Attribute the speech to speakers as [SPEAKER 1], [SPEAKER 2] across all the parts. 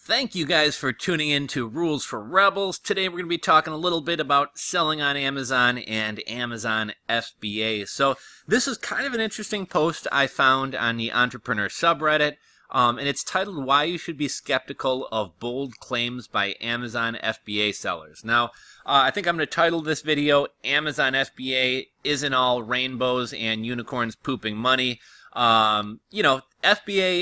[SPEAKER 1] Thank you guys for tuning in to Rules for Rebels. Today we're going to be talking a little bit about selling on Amazon and Amazon FBA. So this is kind of an interesting post I found on the Entrepreneur subreddit, and it's titled Why You Should Be Skeptical of Bold Claims by Amazon FBA Sellers. Now, I think I'm going to title this video, Amazon FBA Isn't All Rainbows and Unicorns Pooping Money. FBA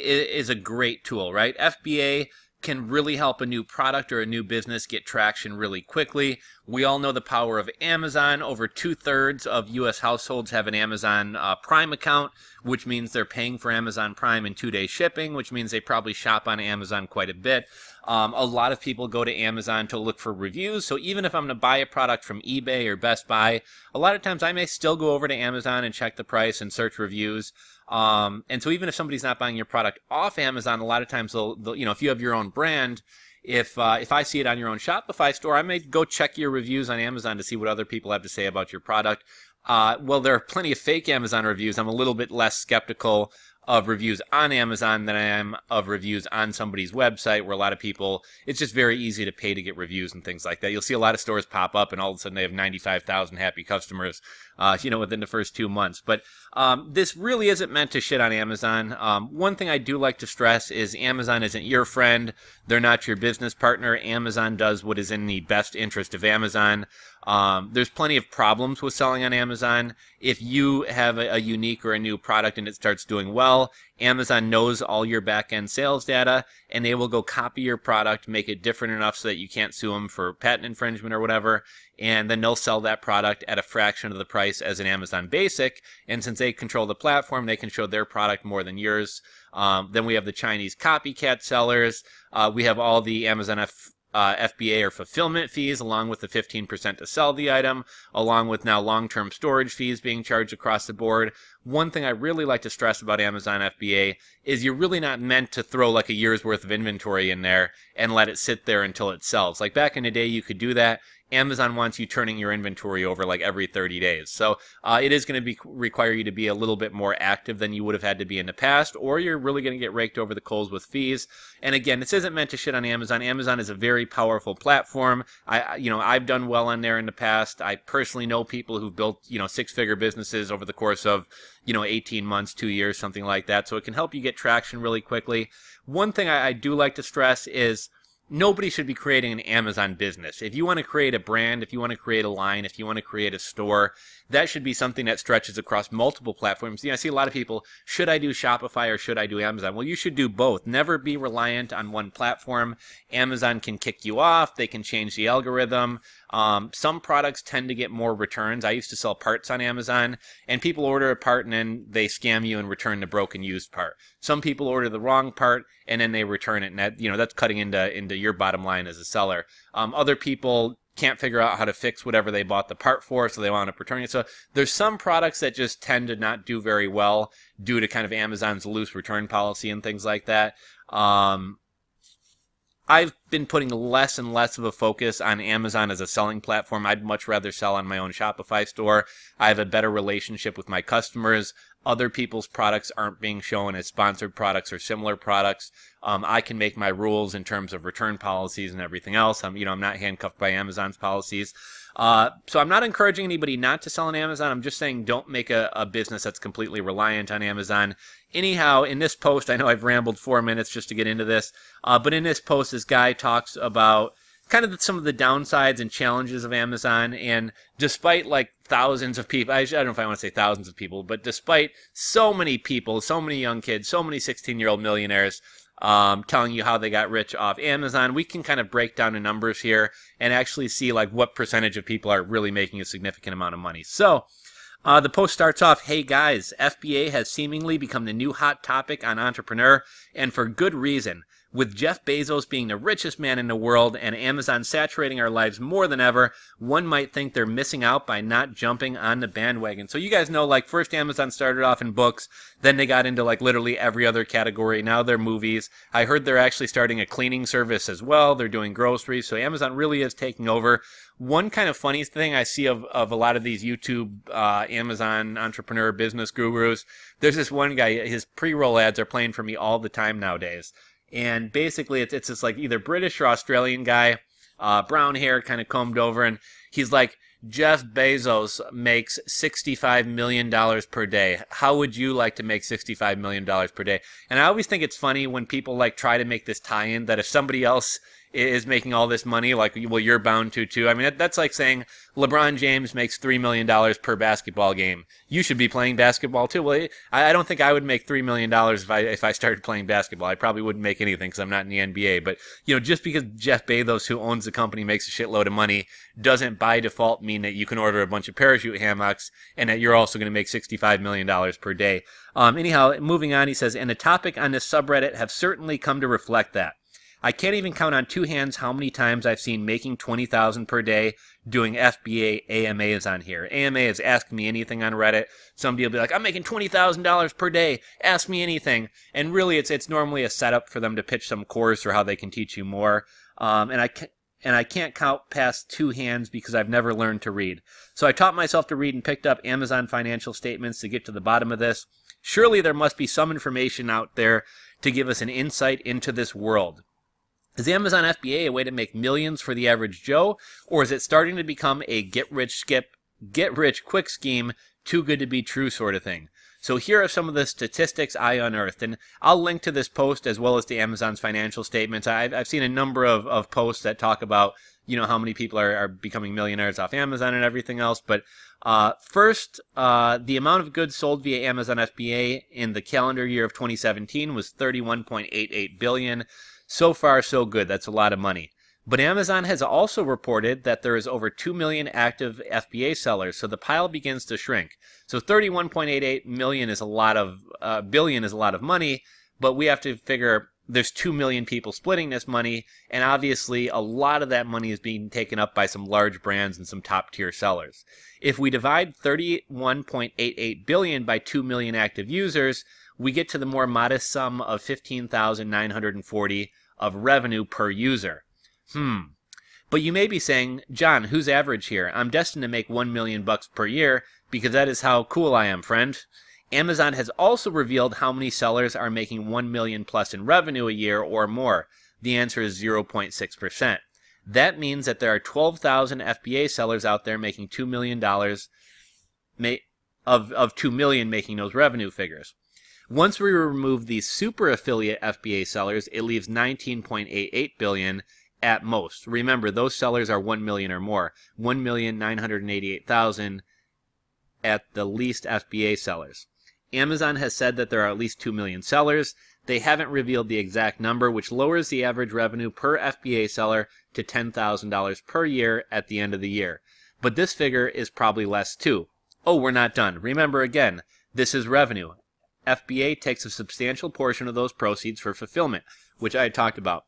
[SPEAKER 1] is a great tool, right? FBA can really help a new product or a new business get traction really quickly. We all know the power of Amazon. Over 2/3 of U.S. households have an Amazon Prime account, which means they're paying for Amazon Prime and 2-day shipping, which means they probably shop on Amazon quite a bit. A lot of people go to Amazon to look for reviews, so even if I'm going to buy a product from eBay or Best Buy, a lot of times I may still go over to Amazon and check the price and search reviews. And so even if somebody's not buying your product off Amazon, a lot of times they'll if you have your own brand, if I see it on your own Shopify store, I may go check your reviews on Amazon to see what other people have to say about your product. Well, there are plenty of fake Amazon reviews. I'm a little bit less skeptical of reviews on Amazon than I am of reviews on somebody's website, where a lot of people, it's just very easy to pay to get reviews and things like that. You'll see a lot of stores pop up and all of a sudden they have 95,000 happy customers, within the first 2 months. But this really isn't meant to shit on Amazon. One thing I do like to stress is Amazon isn't your friend. They're not your business partner. Amazon does what is in the best interest of Amazon. There's plenty of problems with selling on Amazon. If you have a unique or a new product and it starts doing well, Amazon knows all your back-end sales data, and they will go copy your product, make it different enough so that you can't sue them for patent infringement or whatever, and then they'll sell that product at a fraction of the price as an Amazon Basic, and since they control the platform, they can show their product more than yours. Then we have the Chinese Copycat sellers. We have all the Amazon FBA or fulfillment fees, along with the 15% to sell the item, along with now long-term storage fees being charged across the board. One thing I really like to stress about Amazon FBA is you're really not meant to throw like a year's worth of inventory in there and let it sit there until it sells. Like back in the day, you could do that. Amazon wants you turning your inventory over like every 30 days. So it is going to require you to be a little bit more active than you would have had to be in the past, or you're really going to get raked over the coals with fees. And again, this isn't meant to shit on Amazon. Amazon is a very powerful platform. I've done well on there in the past. I personally know people who've built, 6-figure businesses over the course of, 18 months, 2 years, something like that. So it can help you get traction really quickly. One thing I do like to stress is nobody should be creating an Amazon business. If you want to create a brand, if you want to create a line, if you want to create a store, that should be something that stretches across multiple platforms. I see a lot of people, should I do Shopify or should I do Amazon? Well, you should do both. Never be reliant on one platform. Amazon can kick you off. They can change the algorithm. Some products tend to get more returns. I used to sell parts on Amazon, and people order a part and then they scam you and return the broken used part. Some people order the wrong part and then they return it, and that's cutting into your bottom line as a seller. Other people can't figure out how to fix whatever they bought the part for, so they wind up returning it. So there's some products that just tend to not do very well due to kind of Amazon's loose return policy and things like that. I've been putting less and less of a focus on Amazon as a selling platform. I'd much rather sell on my own Shopify store. I have a better relationship with my customers. Other people's products aren't being shown as sponsored products or similar products. I can make my rules in terms of return policies and everything else. I'm not handcuffed by Amazon's policies. So I'm not encouraging anybody not to sell on Amazon. I'm just saying don't make a business that's completely reliant on Amazon. Anyhow, in this post, I know I've rambled 4 minutes just to get into this, but in this post, this guy talks about kind of some of the downsides and challenges of Amazon, and despite like thousands of people, I don't know if I want to say thousands of people, but despite so many people, so many young kids, so many 16-year-old millionaires telling you how they got rich off Amazon, we can kind of break down the numbers here and actually see like what percentage of people are really making a significant amount of money. So the post starts off, "Hey guys, FBA has seemingly become the new hot topic on Entrepreneur, and for good reason. With Jeff Bezos being the richest man in the world and Amazon saturating our lives more than ever, one might think they're missing out by not jumping on the bandwagon." So you guys know, like, first Amazon started off in books, then they got into like literally every other category. Now they're movies. I heard they're actually starting a cleaning service as well. They're doing groceries. So Amazon really is taking over. One kind of funny thing I see of a lot of these YouTube Amazon entrepreneur business gurus, there's this one guy, his pre-roll ads are playing for me all the time nowadays. And basically it's this like either British or Australian guy, brown hair, kind of combed over, and he's like, Jeff Bezos makes $65 million per day. How would you like to make $65 million per day? And I always think it's funny when people like try to make this tie-in that if somebody else is making all this money, like, well, you're bound to too. I mean, that's like saying LeBron James makes $3 million per basketball game. You should be playing basketball too. Well, I don't think I would make $3 million if I started playing basketball. I probably wouldn't make anything because I'm not in the NBA. But, you know, just because Jeff Bezos, who owns the company, makes a shitload of money doesn't by default mean that you can order a bunch of parachute hammocks and that you're also going to make $65 million per day. Anyhow, moving on, he says, and the topic on this subreddit have certainly come to reflect that. I can't even count on two hands how many times I've seen making $20,000 per day doing FBA AMAs on here. AMA is Ask Me Anything on Reddit. Somebody will be like, I'm making $20,000 per day. Ask me anything. And really, it's normally a setup for them to pitch some course or how they can teach you more. And I can't count past two hands because I've never learned to read. So I taught myself to read and picked up Amazon financial statements to get to the bottom of this. Surely there must be some information out there to give us an insight into this world. Is Amazon FBA a way to make millions for the average Joe, or is it starting to become a get-rich-quick scheme, too good to be true sort of thing? So here are some of the statistics I unearthed, and I'll link to this post as well as to Amazon's financial statements. I've seen a number of posts that talk about, you know, how many people are becoming millionaires off Amazon and everything else. But first, the amount of goods sold via Amazon FBA in the calendar year of 2017 was 31.88 billion. So far, so good. That's a lot of money. But Amazon has also reported that there is over 2 million active FBA sellers, so the pile begins to shrink. So 31.88 million is a lot of billion is a lot of money, but we have to figure there's 2 million people splitting this money, and obviously a lot of that money is being taken up by some large brands and some top-tier sellers. If we divide 31.88 billion by 2 million active users, we get to the more modest sum of 15,940 of revenue per user. But you may be saying, John, who's average here? I'm destined to make $1 million per year because that is how cool I am, friend. Amazon has also revealed how many sellers are making 1 million plus in revenue a year or more. The answer is 0.6%. That means that there are 12,000 FBA sellers out there making $2 million of 2 million making those revenue figures. Once we remove these super affiliate FBA sellers, it leaves 19.88 billion at most. Remember, those sellers are 1 million or more. 1,988,000 at the least FBA sellers. Amazon has said that there are at least 2 million sellers. They haven't revealed the exact number, which lowers the average revenue per FBA seller to $10,000 per year at the end of the year. But this figure is probably less too. Oh, we're not done. Remember again, this is revenue. FBA takes a substantial portion of those proceeds for fulfillment, which I had talked about.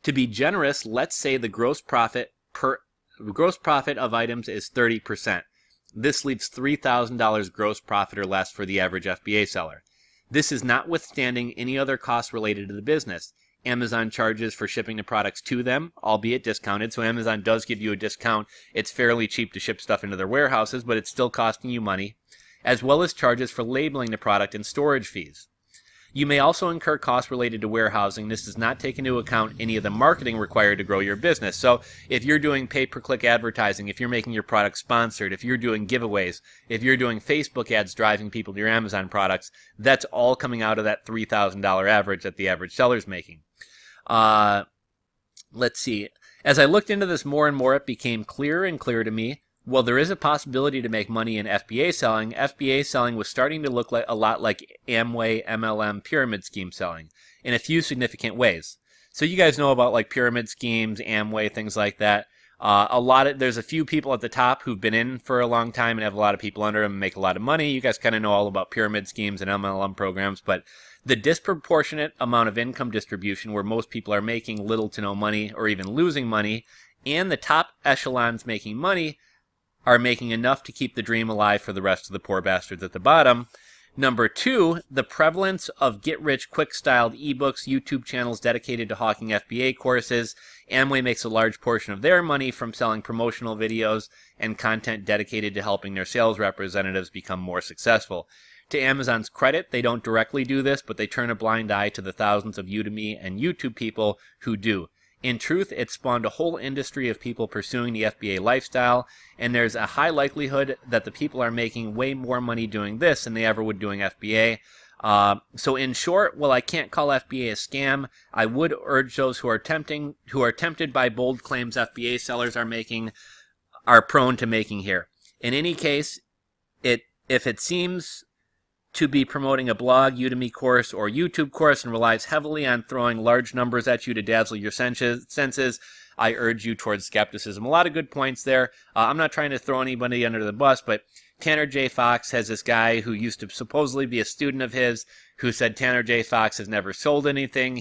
[SPEAKER 1] To be generous, let's say the gross profit of items is 30%. This leaves $3,000 gross profit or less for the average FBA seller. This is notwithstanding any other costs related to the business. Amazon charges for shipping the products to them, albeit discounted, so Amazon does give you a discount. It's fairly cheap to ship stuff into their warehouses, but it's still costing you money, as well as charges for labeling the product and storage fees. You may also incur costs related to warehousing. This does not take into account any of the marketing required to grow your business. So if you're doing pay-per-click advertising, if you're making your product sponsored, if you're doing giveaways, if you're doing Facebook ads driving people to your Amazon products, that's all coming out of that $3,000 average that the average seller's making. Let's see. As I looked into this more and more, it became clearer and clearer to me. Well, there is a possibility to make money in FBA selling. FBA selling was starting to look like a lot like Amway MLM pyramid scheme selling in a few significant ways. So you guys know about like pyramid schemes, Amway, things like that. There's a few people at the top who've been in for a long time and have a lot of people under them and make a lot of money. You guys kind of know all about pyramid schemes and MLM programs, but the disproportionate amount of income distribution where most people are making little to no money or even losing money, and the top echelons making money are making enough to keep the dream alive for the rest of the poor bastards at the bottom. Number two, the prevalence of get-rich-quick styled ebooks, YouTube channels dedicated to hawking FBA courses. Amway makes a large portion of their money from selling promotional videos and content dedicated to helping their sales representatives become more successful. To Amazon's credit, they don't directly do this, but they turn a blind eye to the thousands of Udemy and YouTube people who do. In truth, it spawned a whole industry of people pursuing the FBA lifestyle, and there's a high likelihood that the people are making way more money doing this than they ever would doing FBA. So in short, while I can't call FBA a scam, I would urge those who are tempted by bold claims FBA sellers are prone to making here. In any case, if it seems to be promoting a blog, Udemy course, or YouTube course and relies heavily on throwing large numbers at you to dazzle your senses, I urge you towards skepticism. A lot of good points there. I'm not trying to throw anybody under the bus, but Tanner J. Fox has this guy who used to supposedly be a student of his who said Tanner J. Fox has never sold anything.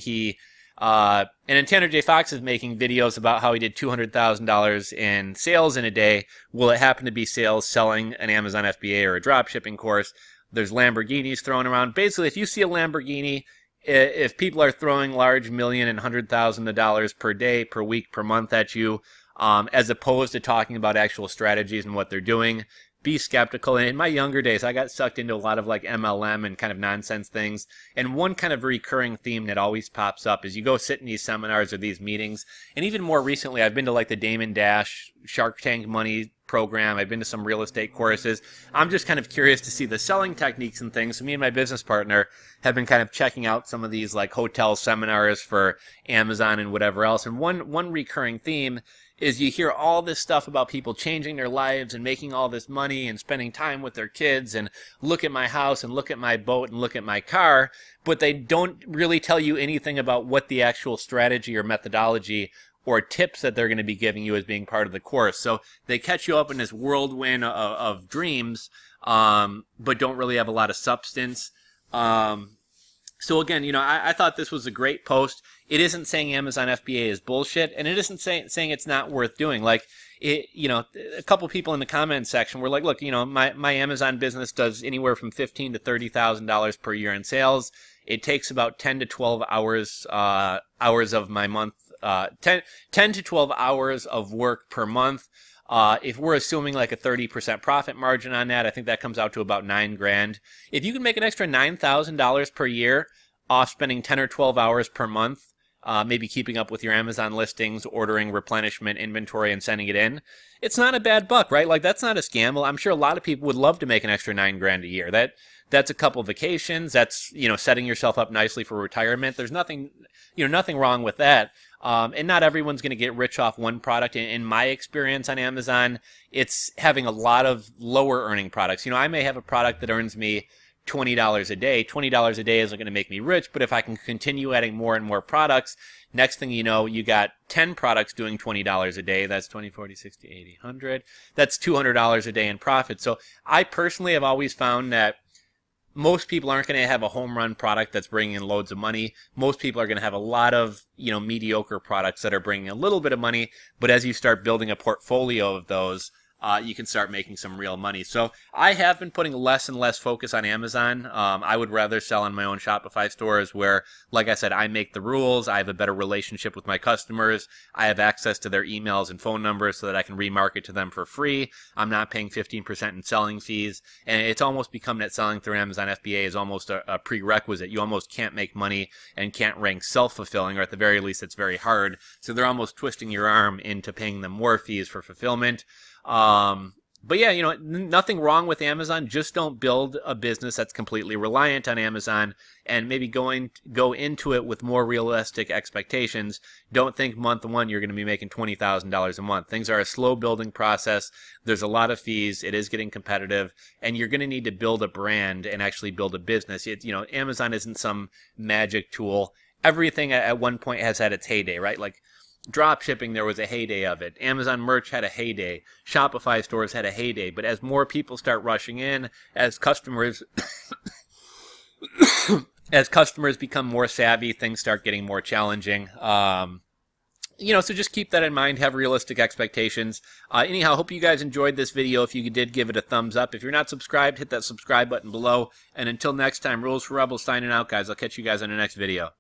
[SPEAKER 1] And then Tanner J. Fox is making videos about how he did $200,000 in sales in a day. Will it happen to be sales selling an Amazon FBA or a drop shipping course? There's Lamborghinis thrown around. Basically, if you see a Lamborghini, if people are throwing large million and $100,000 per day, per week, per month at you, as opposed to talking about actual strategies and what they're doing, be skeptical. And in my younger days, I got sucked into a lot of like MLM and kind of nonsense things. And one kind of recurring theme that always pops up is you go sit in these seminars or these meetings. And even more recently, I've been to like the Damon Dash Shark Tank Money program. I've been to some real estate courses. I'm just kind of curious to see the selling techniques and things. So me and my business partner have been kind of checking out some of these like hotel seminars for Amazon and whatever else. And one recurring theme is you hear all this stuff about people changing their lives and making all this money and spending time with their kids and look at my house and look at my boat and look at my car, but they don't really tell you anything about what the actual strategy or methodology or tips that they're going to be giving you as being part of the course. So they catch you up in this whirlwind of dreams, but don't really have a lot of substance. So again, I thought this was a great post. It isn't saying Amazon FBA is bullshit, and it isn't saying it's not worth doing. Like, a couple people in the comment section were like, look, my Amazon business does anywhere from $15,000 to $30,000 per year in sales. It takes about 10 to 12 hours of my month, 10 to 12 hours of work per month. If we're assuming like a 30% profit margin on that, I think that comes out to about $9,000. If you can make an extra $9,000 per year off spending 10 or 12 hours per month, maybe keeping up with your Amazon listings, ordering replenishment inventory and sending it in, it's not a bad buck, right? Like, that's not a scam. Well, I'm sure a lot of people would love to make an extra $9,000 a year. That's a couple vacations. That's, setting yourself up nicely for retirement. There's nothing wrong with that. And not everyone's going to get rich off one product. In my experience on Amazon, it's having a lot of lower earning products. I may have a product that earns me $20 a day. $20 a day isn't going to make me rich, but if I can continue adding more and more products, next thing you know, you got 10 products doing $20 a day. That's 20, 40, 60, 80, 100. That's $200 a day in profit. So I personally have always found that most people aren't going to have a home run product that's bringing in loads of money. Most people are going to have a lot of, mediocre products that are bringing a little bit of money. But as you start building a portfolio of those, you can start making some real money. So I have been putting less and less focus on Amazon. I would rather sell on my own Shopify stores where, like I said, I make the rules. I have a better relationship with my customers. I have access to their emails and phone numbers so that I can remarket to them for free. I'm not paying 15% in selling fees. And it's almost become that selling through Amazon FBA is almost a prerequisite. You almost can't make money and can't rank self-fulfilling, or at the very least, it's very hard. So they're almost twisting your arm into paying them more fees for fulfillment. But yeah, nothing wrong with Amazon. Just don't build a business that's completely reliant on Amazon, and maybe go into it with more realistic expectations. Don't think month one you're going to be making $20,000 a month. Things are a slow building process. There's a lot of fees. It is getting competitive, and you're going to need to build a brand and actually build a business. Amazon isn't some magic tool. Everything at one point has had its heyday, right? Like, drop shipping, there was a heyday of it. Amazon merch had a heyday. Shopify stores had a heyday. But as more people start rushing in, as customers become more savvy, things start getting more challenging. So just keep that in mind. Have realistic expectations. Anyhow, hope you guys enjoyed this video. If you did, give it a thumbs up. If you're not subscribed, hit that subscribe button below. And until next time, Rules for Rebels signing out, guys. I'll catch you guys on the next video.